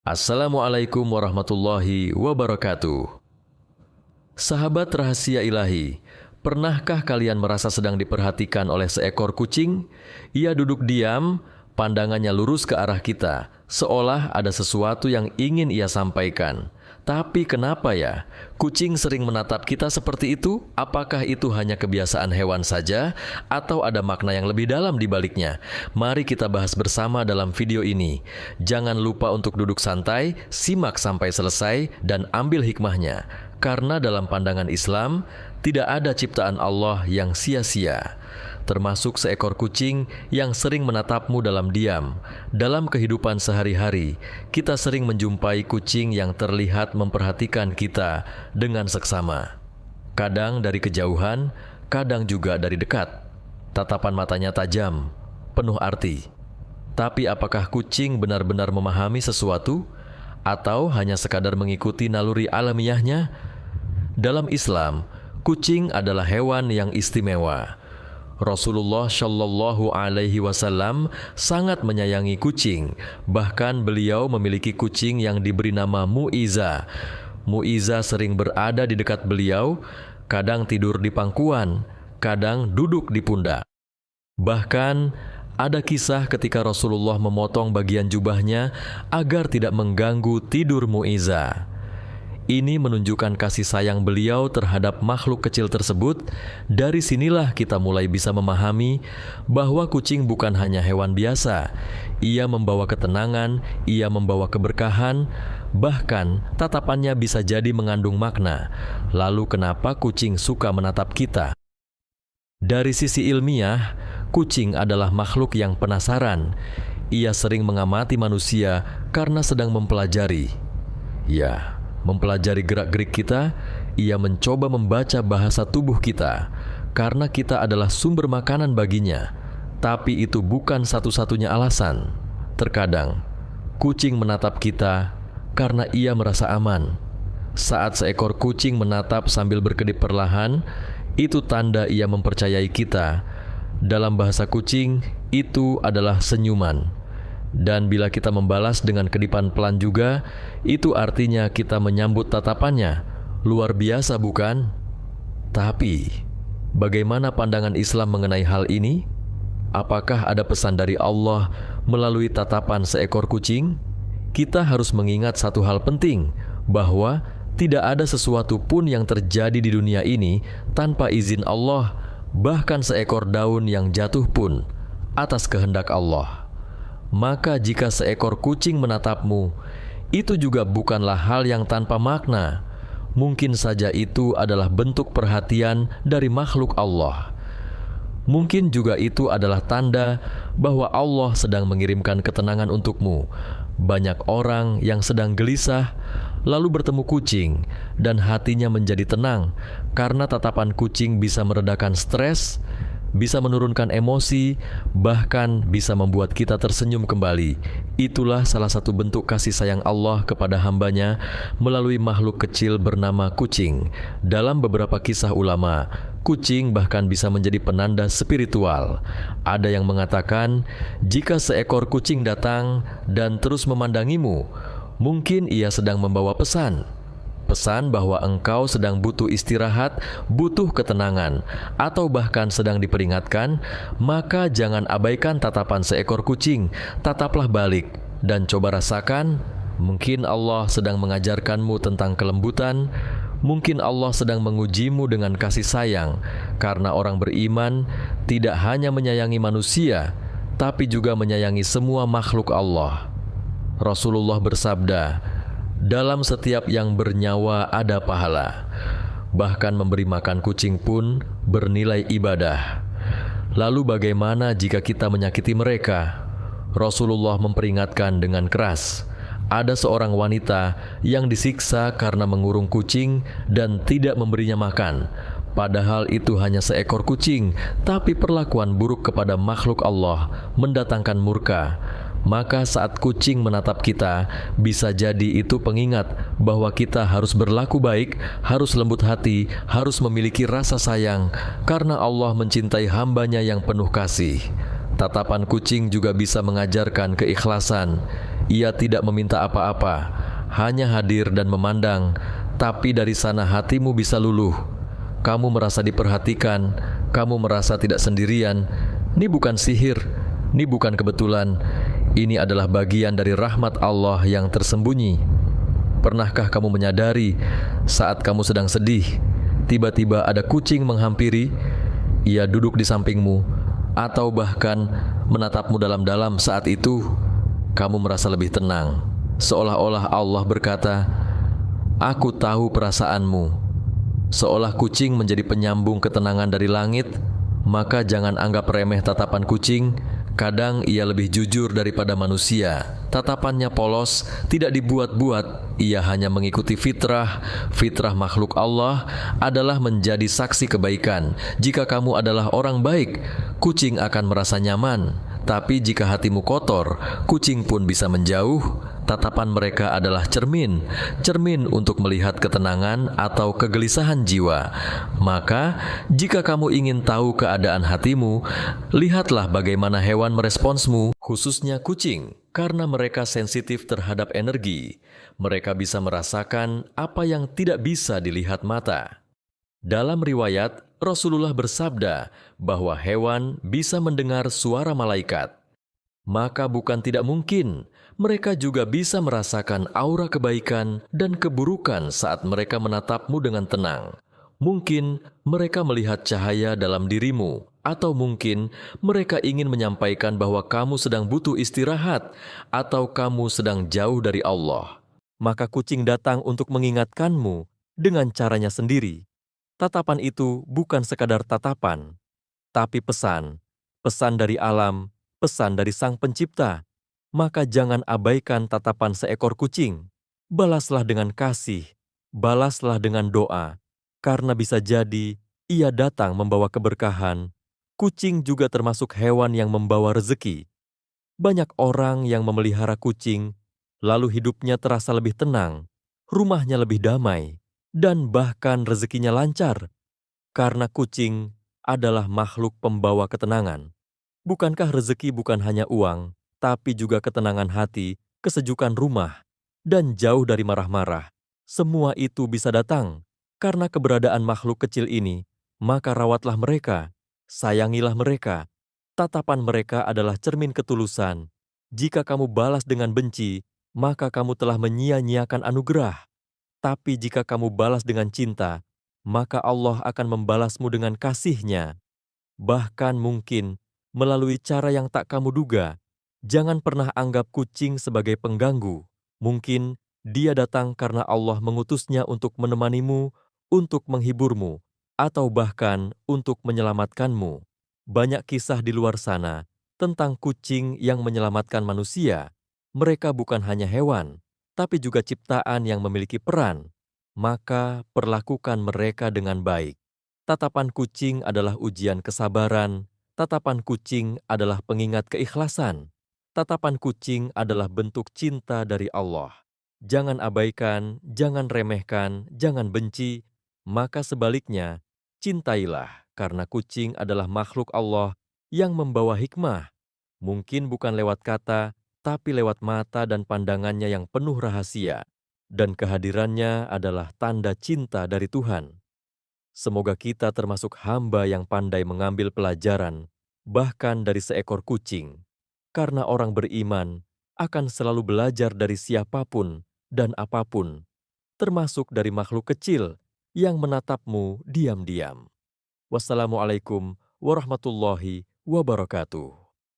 Assalamualaikum warahmatullahi wabarakatuh. Sahabat rahasia ilahi, pernahkah kalian merasa sedang diperhatikan oleh seekor kucing? Ia duduk diam, pandangannya lurus ke arah kita, seolah ada sesuatu yang ingin ia sampaikan. Tapi kenapa ya? Kucing sering menatap kita seperti itu? Apakah itu hanya kebiasaan hewan saja? Atau ada makna yang lebih dalam di baliknya? Mari kita bahas bersama dalam video ini. Jangan lupa untuk duduk santai, simak sampai selesai, dan ambil hikmahnya. Karena dalam pandangan Islam, tidak ada ciptaan Allah yang sia-sia. Termasuk seekor kucing yang sering menatapmu dalam diam. Dalam kehidupan sehari-hari, kita sering menjumpai kucing yang terlihat memperhatikan kita dengan seksama. Kadang dari kejauhan, kadang juga dari dekat. Tatapan matanya tajam, penuh arti. Tapi apakah kucing benar-benar memahami sesuatu? Atau hanya sekadar mengikuti naluri alamiahnya? Dalam Islam, kucing adalah hewan yang istimewa. Rasulullah Shallallahu Alaihi Wasallam sangat menyayangi kucing. Bahkan beliau memiliki kucing yang diberi nama Mu'iza. Mu'iza sering berada di dekat beliau, kadang tidur di pangkuan, kadang duduk di pundak. Bahkan ada kisah ketika Rasulullah memotong bagian jubahnya agar tidak mengganggu tidur Mu'iza. Ini menunjukkan kasih sayang beliau terhadap makhluk kecil tersebut. Dari sinilah kita mulai bisa memahami bahwa kucing bukan hanya hewan biasa. Ia membawa ketenangan, ia membawa keberkahan, bahkan tatapannya bisa jadi mengandung makna. Lalu kenapa kucing suka menatap kita? Dari sisi ilmiah, kucing adalah makhluk yang penasaran. Ia sering mengamati manusia karena sedang mempelajari. Ya, mempelajari gerak-gerik kita, ia mencoba membaca bahasa tubuh kita, karena kita adalah sumber makanan baginya. Tapi itu bukan satu-satunya alasan. Terkadang, kucing menatap kita karena ia merasa aman. Saat seekor kucing menatap sambil berkedip perlahan, itu tanda ia mempercayai kita. Dalam bahasa kucing, itu adalah senyuman. Dan bila kita membalas dengan kedipan pelan juga, itu artinya kita menyambut tatapannya. Luar biasa bukan? Tapi, bagaimana pandangan Islam mengenai hal ini? Apakah ada pesan dari Allah melalui tatapan seekor kucing? Kita harus mengingat satu hal penting, bahwa tidak ada sesuatu pun yang terjadi di dunia ini tanpa izin Allah, bahkan seekor daun yang jatuh pun atas kehendak Allah. Maka jika seekor kucing menatapmu, itu juga bukanlah hal yang tanpa makna. Mungkin saja itu adalah bentuk perhatian dari makhluk Allah. Mungkin juga itu adalah tanda bahwa Allah sedang mengirimkan ketenangan untukmu. Banyak orang yang sedang gelisah, lalu bertemu kucing, dan hatinya menjadi tenang, karena tatapan kucing bisa meredakan stres, bisa menurunkan emosi, bahkan bisa membuat kita tersenyum kembali. Itulah salah satu bentuk kasih sayang Allah kepada hambanya melalui makhluk kecil bernama kucing. Dalam beberapa kisah ulama, kucing bahkan bisa menjadi penanda spiritual. Ada yang mengatakan, jika seekor kucing datang dan terus memandangimu, mungkin ia sedang membawa pesan bahwa engkau sedang butuh istirahat, butuh ketenangan, atau bahkan sedang diperingatkan. Maka jangan abaikan tatapan seekor kucing. Tataplah balik dan coba rasakan. Mungkin Allah sedang mengajarkanmu tentang kelembutan. Mungkin Allah sedang mengujimu dengan kasih sayang, karena orang beriman tidak hanya menyayangi manusia, tapi juga menyayangi semua makhluk Allah. Rasulullah bersabda, dalam setiap yang bernyawa ada pahala. Bahkan memberi makan kucing pun bernilai ibadah. Lalu bagaimana jika kita menyakiti mereka? Rasulullah memperingatkan dengan keras. Ada seorang wanita yang disiksa karena mengurung kucing dan tidak memberinya makan. Padahal itu hanya seekor kucing, tapi perlakuan buruk kepada makhluk Allah mendatangkan murka. Maka saat kucing menatap kita, bisa jadi itu pengingat bahwa kita harus berlaku baik, harus lembut hati, harus memiliki rasa sayang, karena Allah mencintai hambanya yang penuh kasih. Tatapan kucing juga bisa mengajarkan keikhlasan. Ia tidak meminta apa-apa, hanya hadir dan memandang, tapi dari sana hatimu bisa luluh. Kamu merasa diperhatikan, kamu merasa tidak sendirian. Ini bukan sihir, ini bukan kebetulan. Ini adalah bagian dari rahmat Allah yang tersembunyi. Pernahkah kamu menyadari saat kamu sedang sedih, tiba-tiba ada kucing menghampiri, ia duduk di sampingmu, atau bahkan menatapmu dalam-dalam? Saat itu, kamu merasa lebih tenang. Seolah-olah Allah berkata, "Aku tahu perasaanmu." Seolah kucing menjadi penyambung ketenangan dari langit, maka jangan anggap remeh tatapan kucing. Kadang ia lebih jujur daripada manusia. Tatapannya polos, tidak dibuat-buat. Ia hanya mengikuti fitrah. Fitrah makhluk Allah adalah menjadi saksi kebaikan. Jika kamu adalah orang baik, kucing akan merasa nyaman. Tapi jika hatimu kotor, kucing pun bisa menjauh. Tatapan mereka adalah cermin untuk melihat ketenangan atau kegelisahan jiwa. Maka, jika kamu ingin tahu keadaan hatimu, lihatlah bagaimana hewan meresponsmu, khususnya kucing. Karena mereka sensitif terhadap energi, mereka bisa merasakan apa yang tidak bisa dilihat mata. Dalam riwayat, Rasulullah bersabda bahwa hewan bisa mendengar suara malaikat. Maka bukan tidak mungkin mereka juga bisa merasakan aura kebaikan dan keburukan saat mereka menatapmu dengan tenang. Mungkin mereka melihat cahaya dalam dirimu, atau mungkin mereka ingin menyampaikan bahwa kamu sedang butuh istirahat, atau kamu sedang jauh dari Allah. Maka kucing datang untuk mengingatkanmu dengan caranya sendiri. Tatapan itu bukan sekadar tatapan, tapi pesan dari alam, pesan dari Sang Pencipta. Maka jangan abaikan tatapan seekor kucing. Balaslah dengan kasih, balaslah dengan doa, karena bisa jadi ia datang membawa keberkahan. Kucing juga termasuk hewan yang membawa rezeki. Banyak orang yang memelihara kucing, lalu hidupnya terasa lebih tenang, rumahnya lebih damai, dan bahkan rezekinya lancar. Karena kucing adalah makhluk pembawa ketenangan. Bukankah rezeki bukan hanya uang, tapi juga ketenangan hati, kesejukan rumah, dan jauh dari marah-marah? Semua itu bisa datang karena keberadaan makhluk kecil ini. Maka rawatlah mereka, sayangilah mereka. Tatapan mereka adalah cermin ketulusan. Jika kamu balas dengan benci, maka kamu telah menyia-nyiakan anugerah. Tapi jika kamu balas dengan cinta, maka Allah akan membalasmu dengan kasih-Nya. Bahkan mungkin melalui cara yang tak kamu duga. Jangan pernah anggap kucing sebagai pengganggu. Mungkin dia datang karena Allah mengutusnya untuk menemanimu, untuk menghiburmu, atau bahkan untuk menyelamatkanmu. Banyak kisah di luar sana tentang kucing yang menyelamatkan manusia. Mereka bukan hanya hewan, tapi juga ciptaan yang memiliki peran. Maka perlakukan mereka dengan baik. Tatapan kucing adalah ujian kesabaran. Tatapan kucing adalah pengingat keikhlasan. Tatapan kucing adalah bentuk cinta dari Allah. Jangan abaikan, jangan remehkan, jangan benci. Maka sebaliknya, cintailah, karena kucing adalah makhluk Allah yang membawa hikmah. Mungkin bukan lewat kata, tapi lewat mata dan pandangannya yang penuh rahasia. Dan kehadirannya adalah tanda cinta dari Tuhan. Semoga kita termasuk hamba yang pandai mengambil pelajaran, bahkan dari seekor kucing. Karena orang beriman akan selalu belajar dari siapapun dan apapun, termasuk dari makhluk kecil yang menatapmu diam-diam. Wassalamualaikum warahmatullahi wabarakatuh.